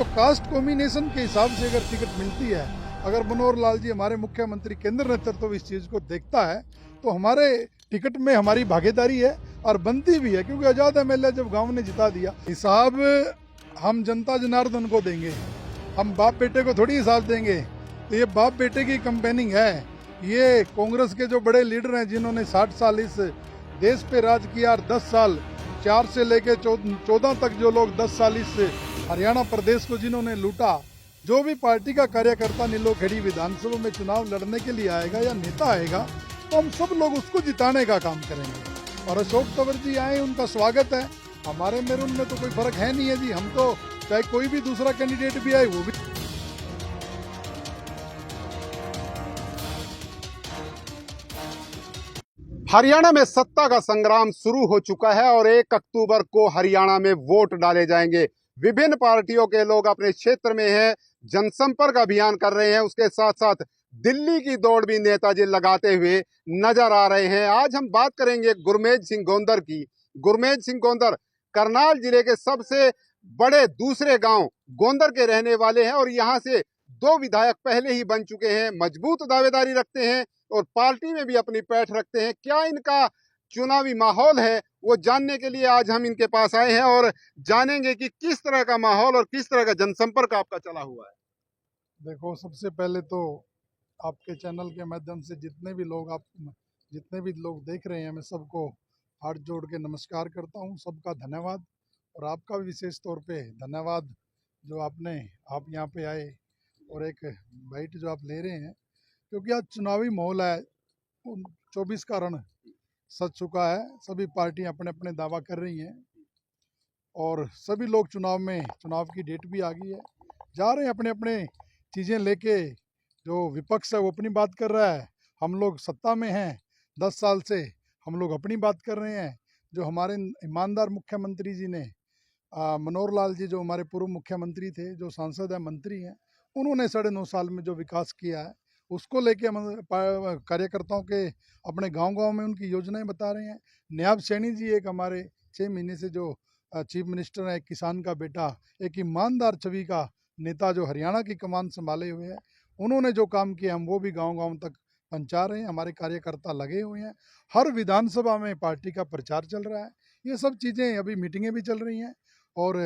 तो cast combination के हिसाब से अगर टिकट मिलती है, अगर मनोहर लाल जी हमारे मुख्यमंत्री केंद्र नेतृत्व इस चीज़ को देखता है तो हमारे टिकट में हमारी भागीदारी है और बनती भी है, क्योंकि आज़ाद एमएलए जब गांव ने जिता दिया, हिसाब हम जनता जनार्दन को देंगे, हम बाप बेटे को थोड़ी हिसाब देंगे। तो ये बाप बेटे की कंपेनिंग है। ये कांग्रेस के जो बड़े लीडर हैं जिन्होंने 60 साल इस देश पे राज किया और 10 साल 4 से लेके 14 तक जो लोग 10 साल इस हरियाणा प्रदेश को जिन्होंने लूटा, जो भी पार्टी का कार्यकर्ता नीलोखेड़ी विधानसभा में चुनाव लड़ने के लिए आएगा या नेता आएगा तो हम सब लोग उसको जिताने का काम करेंगे। और अशोक तंवर जी आए, उनका स्वागत है। हमारे में उनमें तो कोई फर्क है नहीं है जी, हम तो चाहे कोई भी दूसरा कैंडिडेट भी आए वो भी। हरियाणा में सत्ता का संग्राम शुरू हो चुका है और 1 अक्टूबर को हरियाणा में वोट डाले जाएंगे। विभिन्न पार्टियों के लोग अपने क्षेत्र में हैं, जनसंपर्क अभियान कर रहे हैं, उसके साथ साथ दिल्ली की दौड़ भी नेताजी लगाते हुए नजर आ रहे हैं। आज हम बात करेंगे गुरमेज सिंह गोंदर की। गुरमेज सिंह गोंदर करनाल जिले के सबसे बड़े दूसरे गांव गोंदर के रहने वाले हैं और यहां से 2 विधायक पहले ही बन चुके हैं, मजबूत दावेदारी रखते हैं और पार्टी में भी अपनी पैठ रखते हैं। क्या इनका चुनावी माहौल है वो जानने के लिए आज हम इनके पास आए हैं और जानेंगे कि किस तरह का माहौल और किस तरह का जनसंपर्क आपका चला हुआ है। देखो, सबसे पहले तो आपके चैनल के माध्यम से जितने भी लोग देख रहे हैं, मैं सबको हाथ जोड़ के नमस्कार करता हूं। सबका धन्यवाद और आपका भी विशेष तौर पे धन्यवाद जो आप यहाँ पे आए और एक बाइट जो आप ले रहे हैं, क्योंकि आज चुनावी माहौल है। 24 का रण सज चुका है, सभी पार्टियां अपने अपने दावा कर रही हैं और सभी लोग चुनाव की डेट भी आ गई है, जा रहे हैं अपने अपने चीज़ें लेके। जो विपक्ष है वो अपनी बात कर रहा है, हम लोग सत्ता में हैं 10 साल से, हम लोग अपनी बात कर रहे हैं। जो हमारे ईमानदार मुख्यमंत्री जी ने मनोहर लाल जी जो हमारे पूर्व मुख्यमंत्री थे, जो सांसद है, मंत्री हैं, उन्होंने 9.5 साल में जो विकास किया है उसको लेके हम कार्यकर्ताओं के अपने गांव-गांव में उनकी योजनाएं बता रहे हैं। नायब सैनी जी एक हमारे 6 महीने से जो चीफ मिनिस्टर है, एक किसान का बेटा, एक ईमानदार छवि का नेता जो हरियाणा की कमान संभाले हुए हैं, उन्होंने जो काम किया हम वो भी गांव-गांव तक पहुंचा रहे हैं। हमारे कार्यकर्ता लगे हुए हैं, हर विधानसभा में पार्टी का प्रचार चल रहा है। ये सब चीज़ें, अभी मीटिंगें भी चल रही हैं और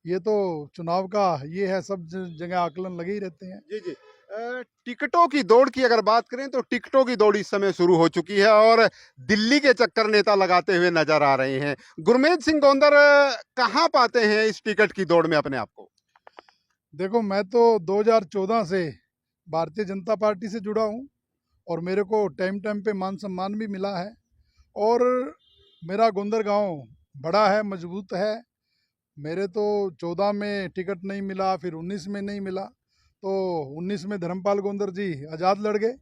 ये तो चुनाव का ये है, सब जगह आकलन लगे ही रहते हैं। जी जी। टिकटों की दौड़ की अगर बात करें तो टिकटों की दौड़ इस समय शुरू हो चुकी है और दिल्ली के चक्कर नेता लगाते हुए नजर आ रहे हैं। गुरमेज सिंह गोंदर कहाँ पाते हैं इस टिकट की दौड़ में अपने आप को? देखो, मैं तो 2014 से भारतीय जनता पार्टी से जुड़ा हूँ और मेरे को टाइम टाइम पे मान सम्मान भी मिला है और मेरा गोंदर गांव बड़ा है, मजबूत है। मेरे तो 14 में टिकट नहीं मिला, फिर 19 में नहीं मिला, तो 19 में धर्मपाल गोंदर जी आज़ाद लड़ गए,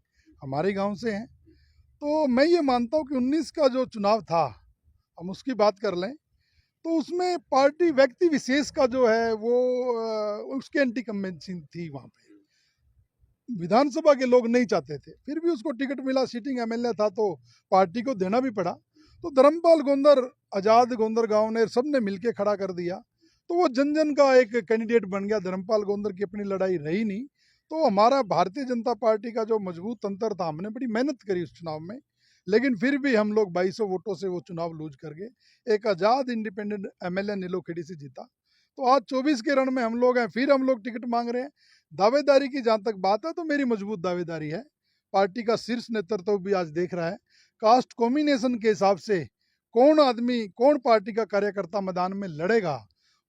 हमारे गांव से हैं। तो मैं ये मानता हूँ कि 19 का जो चुनाव था, हम उसकी बात कर लें तो उसमें पार्टी व्यक्ति विशेष का जो है वो उसकी एंटी कन्वेंशन थी। वहाँ पे विधानसभा के लोग नहीं चाहते थे, फिर भी उसको टिकट मिला, सिटिंग एमएलए था तो पार्टी को देना भी पड़ा। तो धर्मपाल गोंदर, आज़ाद गोंदर गांव ने सबने मिलके खड़ा कर दिया, तो वो जन जन का एक कैंडिडेट बन गया। धर्मपाल गोंदर की अपनी लड़ाई रही नहीं, तो हमारा भारतीय जनता पार्टी का जो मजबूत तंत्र था, हमने बड़ी मेहनत करी उस चुनाव में, लेकिन फिर भी हम लोग 2200 वोटों से वो चुनाव लूज कर गए। एक आज़ाद इंडिपेंडेंट एमएलए नीलोखेड़ी से जीता। तो आज 24 के रण में हम लोग हैं, फिर हम लोग टिकट मांग रहे हैं। दावेदारी की जहाँ तक बात है तो मेरी मजबूत दावेदारी है। पार्टी का शीर्ष नेतृत्व भी आज देख रहा है कास्ट कॉम्बिनेशन के हिसाब से कौन आदमी, कौन पार्टी का कार्यकर्ता मैदान में लड़ेगा,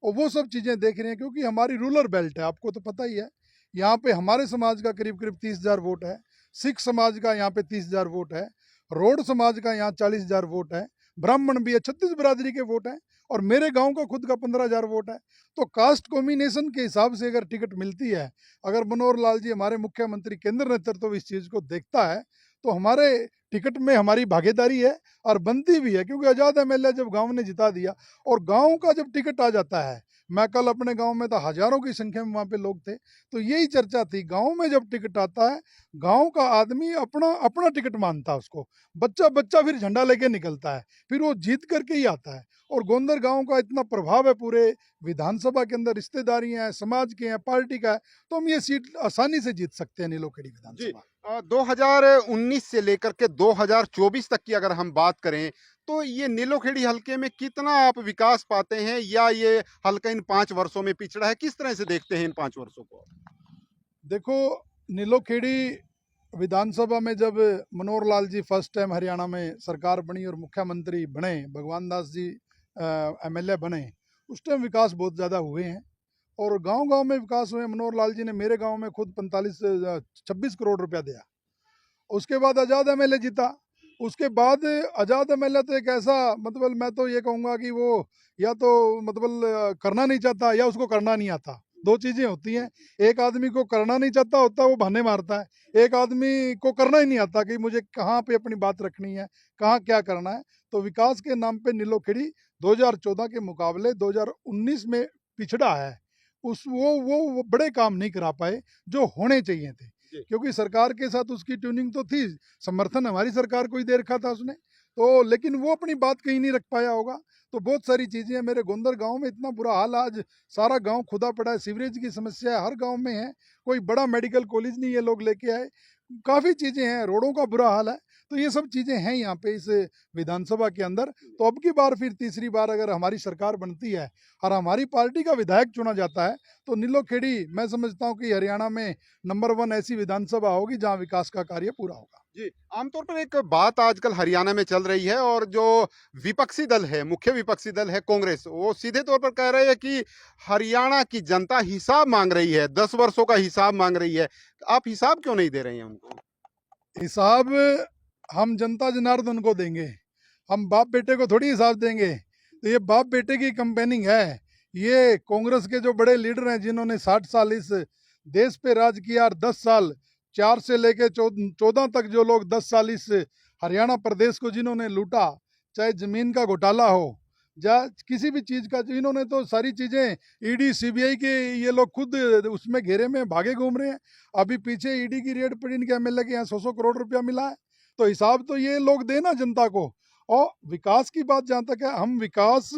और वो सब चीज़ें देख रहे हैं। क्योंकि हमारी रूरल बेल्ट है, आपको तो पता ही है, यहाँ पे हमारे समाज का करीब करीब 30,000 वोट है, सिख समाज का यहाँ पे 30,000 वोट है, रोड समाज का यहाँ 40,000 वोट है, ब्राह्मण भी है, 36 बिरादरी के वोट हैं और मेरे गांव का खुद का 15,000 वोट है। तो कास्ट कॉम्बिनेशन के हिसाब से अगर टिकट मिलती है, अगर मनोहर लाल जी हमारे मुख्यमंत्री केंद्र नेतृत्व इस चीज़ को देखता है तो हमारे टिकट में हमारी भागीदारी है और बनती भी है। क्योंकि आज़ाद एमएलए जब गांव ने जिता दिया और गांव का जब टिकट आ जाता है, मैं कल अपने गांव में था, हजारों की संख्या में वहां पे लोग थे। तो यही चर्चा थी, गांव में जब टिकट आता है, गांव का आदमी अपना अपना टिकट मानता है उसको, बच्चा बच्चा फिर झंडा लेके निकलता है, फिर वो जीत करके ही आता है। और गोंदर गांव का इतना प्रभाव है पूरे विधानसभा के अंदर, रिश्तेदारियां हैं, समाज के हैं, पार्टी का है, तो हम ये सीट आसानी से जीत सकते हैं नीलोखेड़ी जी। विधानसभा। 2019 से लेकर के 2024 तक की अगर हम बात करें तो ये नीलोखेड़ी हलके में कितना आप विकास पाते हैं, या ये हलका इन 5 वर्षों में पिछड़ा है? किस तरह से देखते हैं इन 5 वर्षों को? देखो, नीलोखेड़ी विधानसभा में जब मनोहर लाल जी फर्स्ट टाइम हरियाणा में सरकार बनी और मुख्यमंत्री बने, भगवान दास जी एमएलए बने, उस टाइम विकास बहुत ज़्यादा हुए हैं और गांव-गांव में विकास हुए। मनोहर लाल जी ने मेरे गांव में खुद 26 करोड़ रुपया दिया। उसके बाद आज़ाद एमएलए जीता। उसके बाद आज़ाद एमएलए तो एक ऐसा, मतलब मैं तो ये कहूँगा कि वो या तो मतलब करना नहीं चाहता या उसको करना नहीं आता। 2 चीज़ें होती हैं। एक आदमी को करना नहीं चाहता होता, वो बहाने मारता है। एक आदमी को करना ही नहीं आता कि मुझे कहाँ पे अपनी बात रखनी है, कहाँ क्या करना है। तो विकास के नाम पे नीलोखेड़ी 2014 के मुकाबले 2019 में पिछड़ा है। वो बड़े काम नहीं करा पाए जो होने चाहिए थे। क्योंकि सरकार के साथ उसकी ट्यूनिंग तो थी, समर्थन हमारी सरकार को ही दे रखा था उसने, तो लेकिन वो अपनी बात कहीं नहीं रख पाया होगा। तो बहुत सारी चीज़ें हैं। मेरे गोंदर गांव में इतना बुरा हाल, आज सारा गांव खुदा पड़ा है, सीवरेज की समस्या है, हर गांव में है, कोई बड़ा मेडिकल कॉलेज नहीं ये लोग लेके आए, काफ़ी चीज़ें हैं, रोडों का बुरा हाल है। तो ये सब चीज़ें हैं यहाँ पे इस विधानसभा के अंदर। तो अब की बार फिर तीसरी बार अगर हमारी सरकार बनती है और हमारी पार्टी का विधायक चुना जाता है, तो नीलोखेड़ी मैं समझता हूँ कि हरियाणा में नंबर 1 ऐसी विधानसभा होगी जहाँ विकास का कार्य पूरा होगा। जी, आमतौर पर एक बात आजकल हरियाणा में चल रही है, और जो विपक्षी दल है, मुख्य विपक्षी दल है कांग्रेस, वो सीधे तौर पर कह रहे हैं कि हरियाणा की जनता हिसाब मांग रही है, 10 वर्षों का हिसाब मांग रही है। आप हिसाब क्यों नहीं दे रहे हैं उनको? हिसाब हम जनता जनार्दन को देंगे, हम बाप बेटे को थोड़ी हिसाब देंगे। तो ये बाप बेटे की कंपेनिंग है। ये कांग्रेस के जो बड़े लीडर हैं जिन्होंने 60 साल इस देश पे राज किया, और 10 साल 4 से लेके 14 तक जो लोग 10 साल इस हरियाणा प्रदेश को जिन्होंने लूटा, चाहे जमीन का घोटाला हो या किसी भी चीज का, इन्होंने तो सारी चीजें, ईडी सीबीआई के ये लोग खुद उसमें घेरे में भागे घूम रहे हैं। अभी पीछे ईडी की रेड पड़ी, इनके एमएलए के यहाँ 100 करोड़ रुपया मिला है। तो हिसाब तो ये लोग देना जनता को। और विकास की बात जहाँ तक है, हम विकास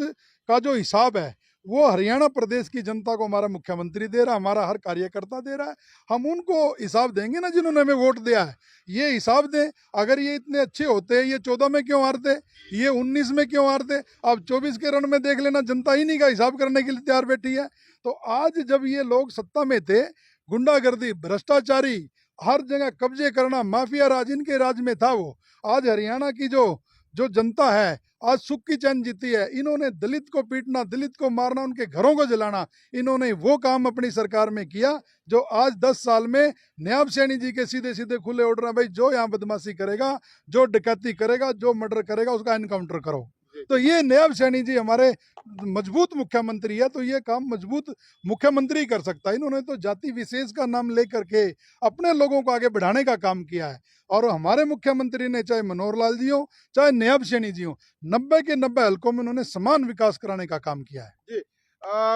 का जो हिसाब है वो हरियाणा प्रदेश की जनता को हमारा मुख्यमंत्री दे रहा है, हमारा हर कार्यकर्ता दे रहा है। हम उनको हिसाब देंगे ना जिन्होंने हमें वोट दिया है, ये हिसाब दें। अगर ये इतने अच्छे होते, ये 14 में क्यों हारते, ये 19 में क्यों हारते? अब 24 के रन में देख लेना, जनता ही नहीं का हिसाब करने के लिए तैयार बैठी है। तो आज जब ये लोग सत्ता में थे, गुंडागर्दी, भ्रष्टाचारी, हर जगह कब्जे करना, माफिया राज इनके राज में था वो। आज हरियाणा की जो जो जनता है आज सुख की चैन जीती है। इन्होंने दलित को पीटना, दलित को मारना, उनके घरों को जलाना, इन्होंने वो काम अपनी सरकार में किया जो आज 10 साल में नयाब सैनी जी के सीधे सीधे खुले ऑर्डर है, भाई जो यहाँ बदमाशी करेगा, जो डकैती करेगा, जो मर्डर करेगा, उसका एनकाउंटर करो। तो ये नयाब सैनी जी हमारे मजबूत मुख्यमंत्री है, तो ये काम मजबूत मुख्यमंत्री ही कर सकता है। इन्होंने तो जाति विशेष का नाम लेकर के अपने लोगों को आगे बढ़ाने का काम किया है। और हमारे मुख्यमंत्री ने, चाहे मनोहर लाल जी हो, चाहे नयाब सैनी जी हो, 90 के 90 हलकों में उन्होंने समान विकास कराने का काम किया है। जी।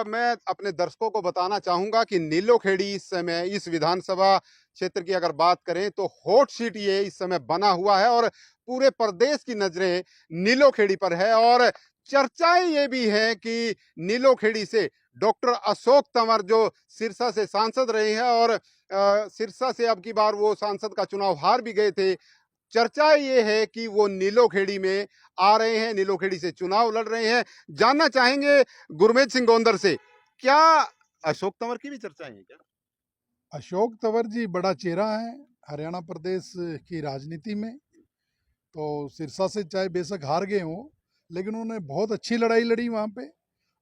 मैं अपने दर्शकों को बताना चाहूंगा कि नीलोखेड़ी इस समय, इस विधानसभा क्षेत्र की अगर बात करें तो हॉट सीट ये इस समय बना हुआ है, और पूरे प्रदेश की नजरें नीलोखेड़ी पर है। और चर्चाएं ये भी है कि नीलोखेड़ी से डॉक्टर अशोक तंवर, जो सिरसा से सांसद रहे हैं, और सिरसा से अब की बार वो सांसद का चुनाव हार भी गए थे, चर्चा ये है कि वो नीलोखेड़ी में आ रहे हैं, नीलोखेड़ी से चुनाव लड़ रहे हैं। जानना चाहेंगे गुरमीत सिंह गोंदर से, क्या अशोक तंवर की भी चर्चाएं हैं क्या? अशोक तंवर जी बड़ा चेहरा है हरियाणा प्रदेश की राजनीति में। तो सिरसा से चाहे बेशक हार गए हों, लेकिन उन्होंने बहुत अच्छी लड़ाई लड़ी वहाँ पे,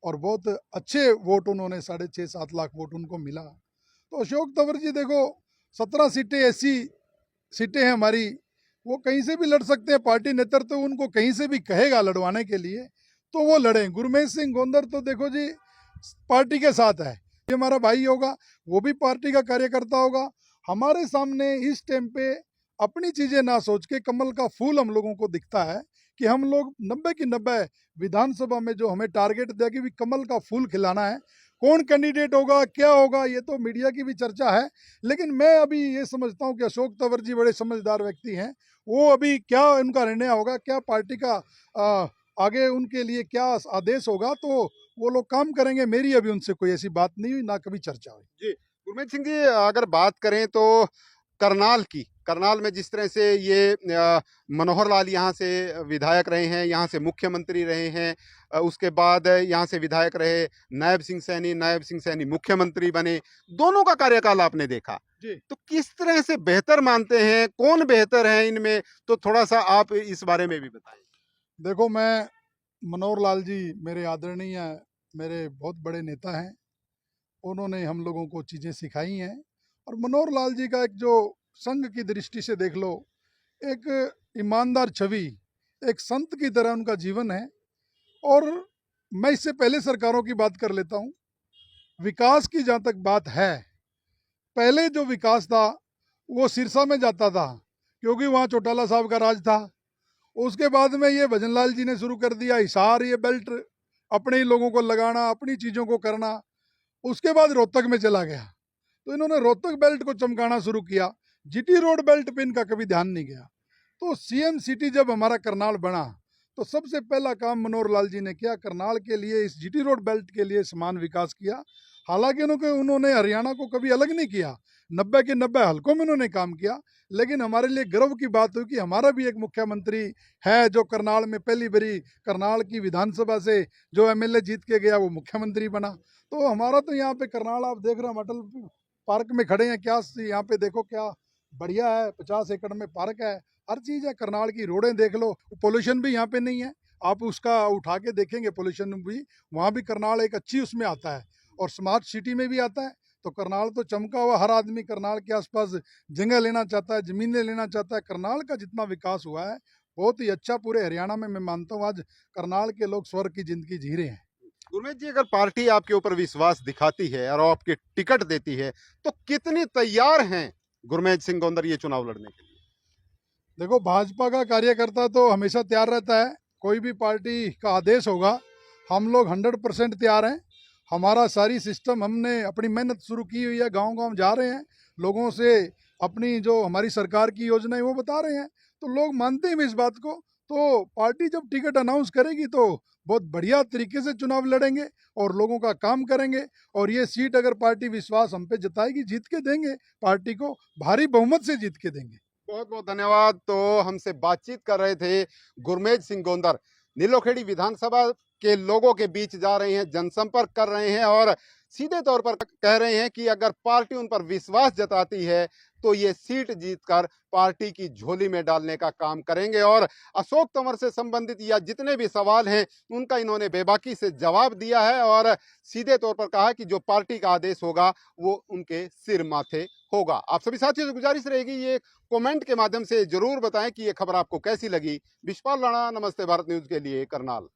और बहुत अच्छे वोट उन्होंने, 6.5-7 लाख वोट उनको मिला। तो अशोक तंवर जी देखो, 17 सीटें ऐसी सीटें हैं हमारी, वो कहीं से भी लड़ सकते हैं। पार्टी नेतृत्व तो उनको कहीं से भी कहेगा लड़वाने के लिए, तो वो लड़ें। गुरमीत सिंह गोंदर तो देखो जी पार्टी के साथ है, ये हमारा भाई होगा, वो भी पार्टी का कार्यकर्ता होगा। हमारे सामने इस टाइम पे अपनी चीजें ना सोच के कमल का फूल हम लोगों को दिखता है कि हम लोग 90 की 90 विधानसभा में जो हमें टारगेट दिया कि भी कमल का फूल खिलाना है, कौन कैंडिडेट होगा, क्या होगा, ये तो मीडिया की भी चर्चा है। लेकिन मैं अभी ये समझता हूँ कि अशोक तंवर जी बड़े समझदार व्यक्ति हैं। वो अभी क्या उनका निर्णय होगा, क्या पार्टी का आगे उनके लिए क्या आदेश होगा, तो वो लोग काम करेंगे। मेरी अभी उनसे कोई ऐसी बात नहीं हुई, ना कभी चर्चा हुई। जी, गुरमीत सिंह जी, अगर बात करें तो करनाल की, करनाल में जिस तरह से ये मनोहर लाल यहाँ से विधायक रहे हैं, यहाँ से मुख्यमंत्री रहे हैं, उसके बाद यहाँ से विधायक रहे नायब सिंह सैनी मुख्यमंत्री बने, दोनों का कार्यकाल आपने देखा। जी, तो किस तरह से बेहतर मानते हैं, कौन बेहतर है इनमें, तो थोड़ा सा आप इस बारे में भी बताएं। देखो, मैं मनोहर लाल जी मेरे आदरणीय, मेरे बहुत बड़े नेता हैं। उन्होंने हम लोगों को चीज़ें सिखाई हैं। और मनोहर लाल जी का एक जो संघ की दृष्टि से देख लो, एक ईमानदार छवि, एक संत की तरह उनका जीवन है। और मैं इससे पहले सरकारों की बात कर लेता हूँ। विकास की जहाँ तक बात है, पहले जो विकास था वो सिरसा में जाता था, क्योंकि वहाँ चौटाला साहब का राज था। उसके बाद में ये भजनलाल जी ने शुरू कर दिया हिसार, ये बेल्ट अपने ही लोगों को लगाना, अपनी चीज़ों को करना। उसके बाद रोहतक में चला गया, तो इन्होंने रोहतक बेल्ट को चमकाना शुरू किया। जीटी रोड बेल्ट पे इनका कभी ध्यान नहीं गया। तो सीएम सिटी जब हमारा करनाल बना, तो सबसे पहला काम मनोहर लाल जी ने किया, करनाल के लिए, इस जीटी रोड बेल्ट के लिए समान विकास किया। हालांकि उन्होंने हरियाणा को कभी अलग नहीं किया, 90 के 90 हल्कों में उन्होंने काम किया। लेकिन हमारे लिए गर्व की बात हुई कि हमारा भी एक मुख्यमंत्री है जो करनाल में पहली बारी करनाल की विधानसभा से जो एमएलए जीत के गया, वो मुख्यमंत्री बना। तो हमारा तो यहाँ पे करनाल आप देख रहे हैं, अटल पार्क में खड़े हैं, क्या यहाँ पे देखो क्या बढ़िया है, 50 एकड़ में पार्क है, हर चीज़ है। करनाल की रोडें देख लो, पोल्यूशन भी यहाँ पे नहीं है। आप उसका उठा के देखेंगे पोल्यूशन भी, वहाँ भी करनाल एक अच्छी उसमें आता है, और स्मार्ट सिटी में भी आता है। तो करनाल तो चमका हुआ, हर आदमी करनाल के आसपास जगह लेना चाहता है, ज़मीनें लेना चाहता है। करनाल का जितना विकास हुआ है बहुत ही अच्छा, पूरे हरियाणा में मैं मानता हूँ आज करनाल के लोग स्वर्ग की ज़िंदगी जी रहे हैं। गुरमीत जी, अगर पार्टी आपके ऊपर विश्वास दिखाती है और आपके टिकट देती है, तो कितनी तैयार हैं गुरमीत सिंह गोंदर ये चुनाव लड़ने के लिए? देखो, भाजपा का कार्यकर्ता तो हमेशा तैयार रहता है। कोई भी पार्टी का आदेश होगा, हम लोग 100% तैयार हैं। हमारा सारी सिस्टम, हमने अपनी मेहनत शुरू की हुई है, गांव-गांव जा रहे हैं, लोगों से अपनी जो हमारी सरकार की योजना है वो बता रहे हैं। तो लोग मानते हैं भी इस बात को। तो पार्टी जब टिकट अनाउंस करेगी तो बहुत बढ़िया तरीके से चुनाव लड़ेंगे और लोगों का काम करेंगे। और ये सीट अगर पार्टी विश्वास हम पे जताएगी, जीत के देंगे, पार्टी को भारी बहुमत से जीत के देंगे। बहुत बहुत धन्यवाद। तो हमसे बातचीत कर रहे थे गुरमीत सिंह गोंदर, नीलोखेड़ी विधानसभा के लोगों के बीच जा रहे हैं, जनसंपर्क कर रहे हैं और सीधे तौर पर कह रहे हैं कि अगर पार्टी उन पर विश्वास जताती है तो ये सीट जीतकर पार्टी की झोली में डालने का काम करेंगे। और अशोक तंवर से संबंधित या जितने भी सवाल हैं उनका इन्होंने बेबाकी से जवाब दिया है और सीधे तौर पर कहा कि जो पार्टी का आदेश होगा वो उनके सिर माथे होगा। आप सभी साथियों से गुजारिश रहेगी ये कमेंट के माध्यम से जरूर बताएं कि ये खबर आपको कैसी लगी। विशपाल राणा, नमस्ते भारत न्यूज के लिए, करनाल।